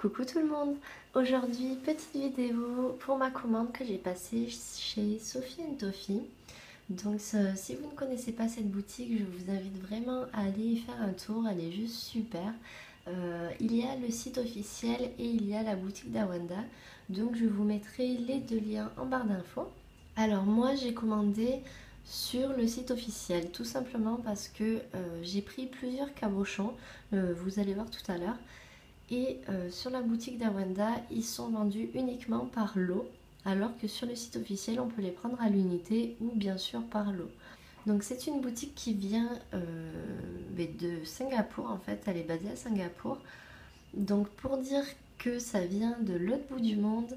Coucou tout le monde. Aujourd'hui, petite vidéo pour ma commande que j'ai passée chez Sophie & Toffee. Donc si vous ne connaissez pas cette boutique, je vous invite vraiment à aller y faire un tour, elle est juste super. Il y a le site officiel et il y a la boutique d'Awanda. Donc je vous mettrai les deux liens en barre d'infos. Alors moi j'ai commandé sur le site officiel, tout simplement parce que j'ai pris plusieurs cabochons, vous allez voir tout à l'heure. Et sur la boutique d'Awanda, ils sont vendus uniquement par lot, alors que sur le site officiel, on peut les prendre à l'unité ou bien sûr par lot. Donc c'est une boutique qui vient de Singapour, en fait, elle est basée à Singapour. Donc pour dire que ça vient de l'autre bout du monde,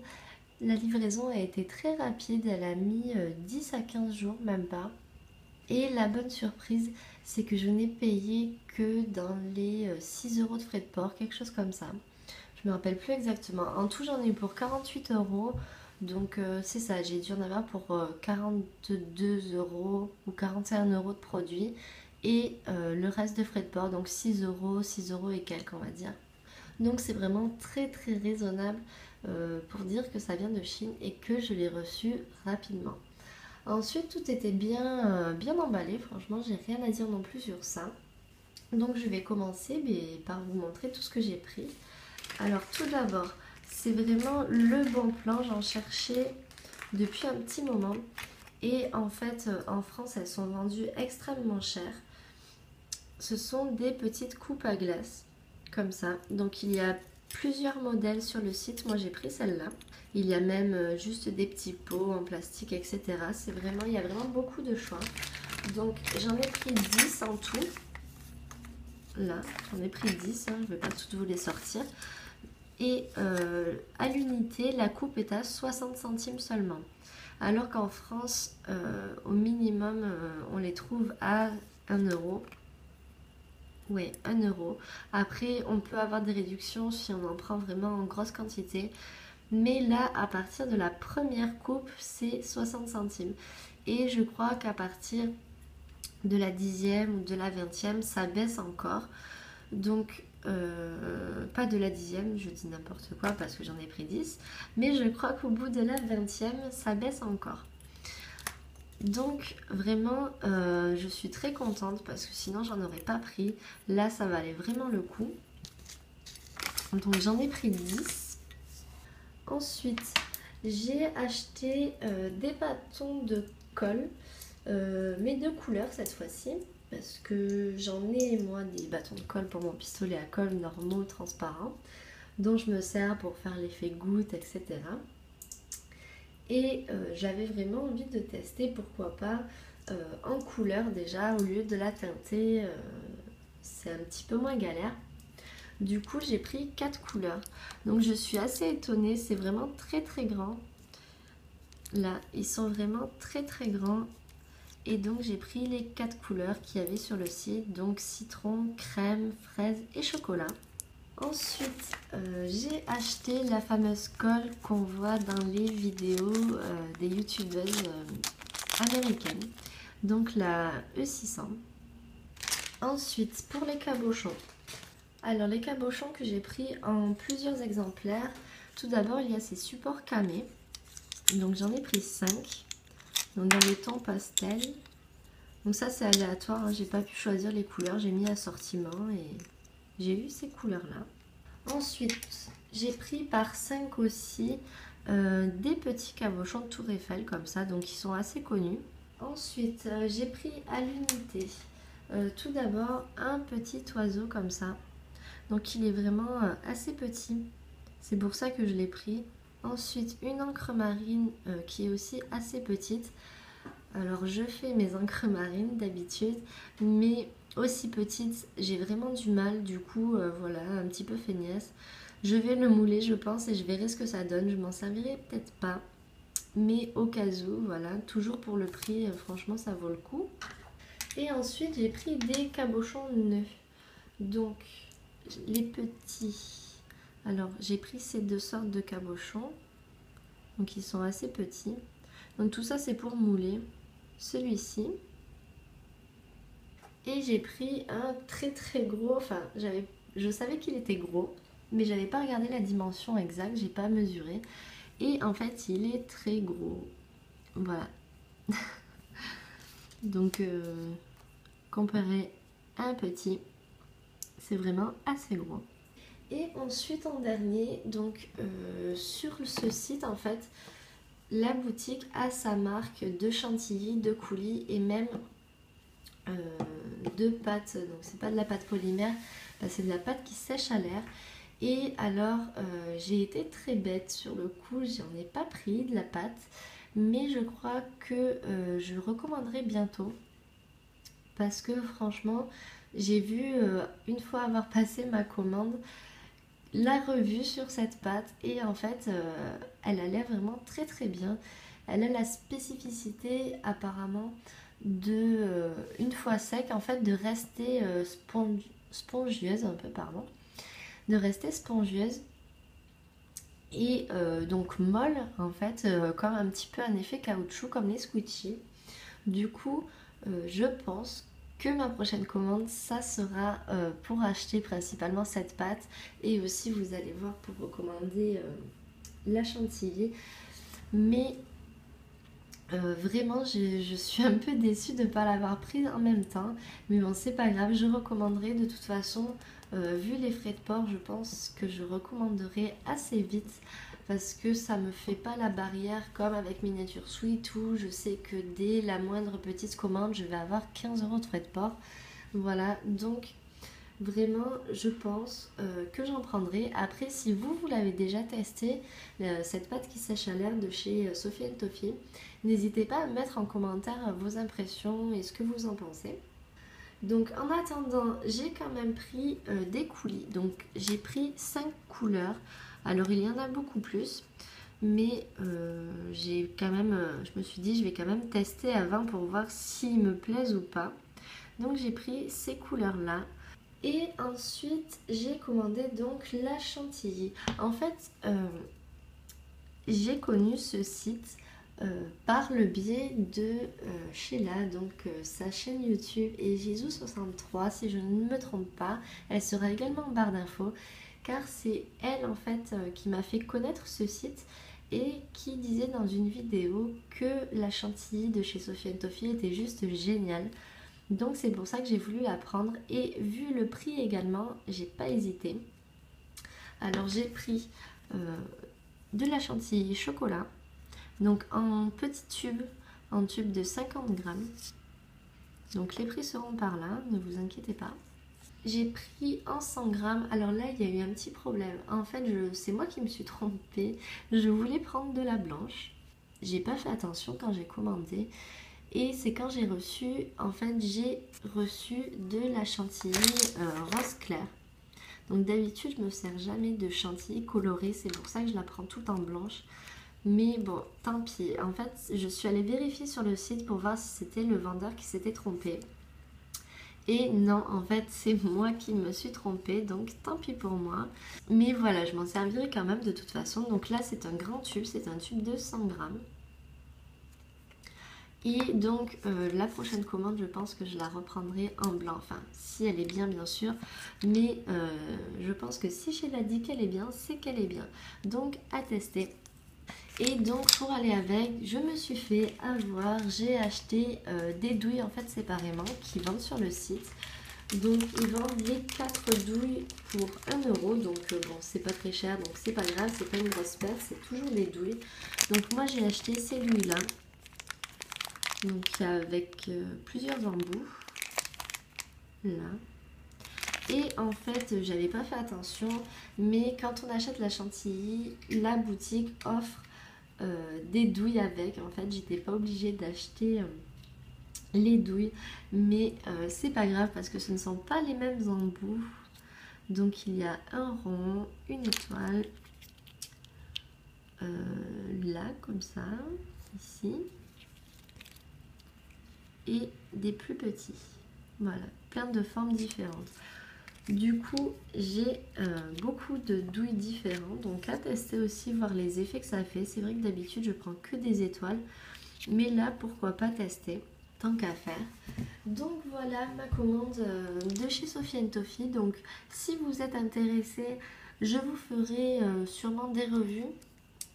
la livraison a été très rapide, elle a mis 10 à 15 jours, même pas. Et la bonne surprise, c'est que je n'ai payé que dans les 6 euros de frais de port, quelque chose comme ça. Je me rappelle plus exactement. En tout, j'en ai eu pour 48 euros. Donc c'est ça, j'ai dû en avoir pour 42 euros ou 41 euros de produits. Et le reste de frais de port, donc 6 euros et quelques, on va dire. Donc c'est vraiment très très raisonnable pour dire que ça vient de Chine et que je l'ai reçu rapidement. Ensuite, tout était bien emballé, franchement, j'ai rien à dire non plus sur ça. Donc je vais commencer par vous montrer tout ce que j'ai pris. Alors tout d'abord, c'est vraiment le bon plan, j'en cherchais depuis un petit moment. Et en fait, en France, elles sont vendues extrêmement chères. Ce sont des petites coupes à glace, comme ça. Donc il y a plusieurs modèles sur le site, moi j'ai pris celle-là. Il y a même juste des petits pots en plastique, etc. Il y a vraiment beaucoup de choix. Donc j'en ai pris 10 en tout. Là, j'en ai pris 10, hein, je ne vais pas toutes vous les sortir. Et à l'unité, la coupe est à 60 centimes seulement. Alors qu'en France, au minimum, on les trouve à 1 euro. Ouais, 1 euro. Après, on peut avoir des réductions si on en prend vraiment en grosse quantité. Mais là, à partir de la première coupe, c'est 60 centimes. Et je crois qu'à partir de la 10e ou de la 20e, ça baisse encore. Donc, pas de la 10e, je dis n'importe quoi parce que j'en ai pris 10. Mais je crois qu'au bout de la 20e, ça baisse encore. Donc, vraiment, je suis très contente parce que sinon, j'en aurais pas pris. Là, ça valait vraiment le coup. Donc, j'en ai pris 10. Ensuite, j'ai acheté des bâtons de colle, mais de couleur cette fois-ci, parce que j'en ai moi des bâtons de colle pour mon pistolet à colle normaux, transparents, dont je me sers pour faire l'effet goutte, etc. Et j'avais vraiment envie de tester, pourquoi pas, en couleur déjà, au lieu de la teinter, c'est un petit peu moins galère. Du coup, j'ai pris 4 couleurs. Donc, je suis assez étonnée. C'est vraiment très très grand. Là, ils sont vraiment très très grands. Et donc, j'ai pris les 4 couleurs qu'il y avait sur le site. Donc, citron, crème, fraise et chocolat. Ensuite, j'ai acheté la fameuse colle qu'on voit dans les vidéos des youtubeuses américaines. Donc, la E600. Ensuite, pour les cabochons. Alors les cabochons que j'ai pris en plusieurs exemplaires, tout d'abord il y a ces supports camés, donc j'en ai pris 5, donc dans les tons pastel, donc ça c'est aléatoire, hein. J'ai pas pu choisir les couleurs, j'ai mis assortiment et j'ai eu ces couleurs là. Ensuite j'ai pris par 5 aussi des petits cabochons de Tour Eiffel comme ça, donc ils sont assez connus. Ensuite j'ai pris à l'unité, tout d'abord un petit oiseau comme ça. Donc il est vraiment assez petit, c'est pour ça que je l'ai pris. Ensuite une encre marine qui est aussi assez petite. Alors je fais mes encres marines d'habitude, mais aussi petite, j'ai vraiment du mal. Du coup voilà, un petit peu feignasse. Je vais le mouler je pense et je verrai ce que ça donne. Je m'en servirai peut-être pas, mais au cas où, voilà, toujours pour le prix, franchement ça vaut le coup. Et ensuite j'ai pris des cabochons nœuds. Donc les petits, alors j'ai pris ces deux sortes de cabochons, donc ils sont assez petits, donc tout ça c'est pour mouler. Celui-ci, et j'ai pris un très très gros, enfin je savais qu'il était gros, mais j'avais pas regardé la dimension exacte, j'ai pas mesuré. Et en fait, il est très gros. Voilà. Donc, comparé à un petit, c'est vraiment assez gros. Et ensuite, en dernier, donc sur ce site, en fait, la boutique a sa marque de chantilly, de coulis et même de pâte. Donc, c'est pas de la pâte polymère, c'est de la pâte qui sèche à l'air. Et alors, j'ai été très bête sur le coup, j'en ai pas pris de la pâte, mais je crois que je recommanderai bientôt parce que franchement, j'ai vu une fois avoir passé ma commande la revue sur cette pâte et en fait, elle a l'air vraiment très très bien. Elle a la spécificité apparemment de, une fois sec, en fait, de rester spongieuse un peu, pardon, de rester spongieuse et donc molle en fait, comme un petit peu un effet caoutchouc comme les squishy. Du coup, je pense que ma prochaine commande, ça sera pour acheter principalement cette pâte et aussi vous allez voir pour recommander la chantilly. Mais vraiment, je suis un peu déçue de ne pas l'avoir prise en même temps. Mais bon, c'est pas grave, je recommanderai de toute façon. Vu les frais de port, je pense que je recommanderai assez vite parce que ça me fait pas la barrière comme avec Miniature Sweet où je sais que dès la moindre petite commande, je vais avoir 15 € de frais de port. Voilà, donc vraiment, je pense que j'en prendrai. Après, si vous l'avez déjà testé, cette pâte qui sèche à l'air de chez Sophie & Toffee, n'hésitez pas à mettre en commentaire vos impressions et ce que vous en pensez. Donc en attendant, j'ai quand même pris des coulis. Donc j'ai pris 5 couleurs. Alors il y en a beaucoup plus. Mais j'ai quand même, je me suis dit je vais quand même tester avant pour voir s'ils me plaisent ou pas. Donc j'ai pris ces couleurs là. Et ensuite j'ai commandé donc la chantilly. En fait, j'ai connu ce site par le biais de Sheila, donc sa chaîne YouTube est Jisoo63 si je ne me trompe pas. Elle sera également en barre d'infos car c'est elle en fait qui m'a fait connaître ce site et qui disait dans une vidéo que la chantilly de chez Sophie & Toffee était juste géniale. Donc c'est pour ça que j'ai voulu la prendre et vu le prix également, j'ai pas hésité. Alors j'ai pris de la chantilly chocolat. Donc en petit tube, en tube de 50 grammes. Donc les prix seront par là, ne vous inquiétez pas. J'ai pris en 100 grammes. Alors là, il y a eu un petit problème. En fait, c'est moi qui me suis trompée. Je voulais prendre de la blanche. J'ai pas fait attention quand j'ai commandé. Et c'est quand j'ai reçu, en fait, j'ai reçu de la chantilly rose clair. Donc d'habitude, je me sers jamais de chantilly colorée. C'est pour ça que je la prends toute en blanche. Mais bon, tant pis. En fait, je suis allée vérifier sur le site pour voir si c'était le vendeur qui s'était trompé. Et non, en fait, c'est moi qui me suis trompée, donc tant pis pour moi. Mais voilà, je m'en servirai quand même de toute façon. Donc là, c'est un grand tube, c'est un tube de 100 grammes. Et donc, la prochaine commande, je pense que je la reprendrai en blanc. Enfin, si elle est bien, bien sûr. Mais je pense que si Sheila dit qu'elle est bien, c'est qu'elle est bien. Donc, à tester. Et donc pour aller avec, je me suis fait avoir, j'ai acheté des douilles en fait séparément qui vendent sur le site. Donc ils vendent les 4 douilles pour 1 €, donc bon c'est pas très cher, donc c'est pas grave, c'est pas une grosse perte, c'est toujours des douilles. Donc moi j'ai acheté ces douilles là, donc avec plusieurs embouts, là. Et en fait j'avais pas fait attention, mais quand on achète la chantilly, la boutique offre des douilles avec. En fait j'étais pas obligée d'acheter les douilles, mais c'est pas grave parce que ce ne sont pas les mêmes embouts. Donc il y a un rond, une étoile là comme ça, ici, et des plus petits. Voilà, plein de formes différentes. Du coup, j'ai beaucoup de douilles différentes, donc à tester aussi, voir les effets que ça fait. C'est vrai que d'habitude, je prends que des étoiles, mais là, pourquoi pas tester, tant qu'à faire. Donc voilà ma commande de chez Sophie & Toffee. Donc si vous êtes intéressé Je vous ferai sûrement des revues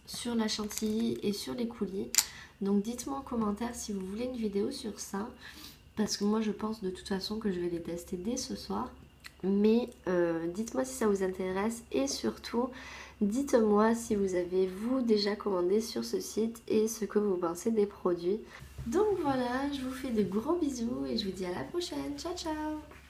sur la chantilly et sur les coulis. Donc dites-moi en commentaire si vous voulez une vidéo sur ça. Parce que moi je pense de toute façon que je vais les tester dès ce soir. Mais dites-moi si ça vous intéresse et surtout dites-moi si vous avez vous déjà commandé sur ce site et ce que vous pensez des produits. Donc voilà, je vous fais de gros bisous et je vous dis à la prochaine. Ciao ciao!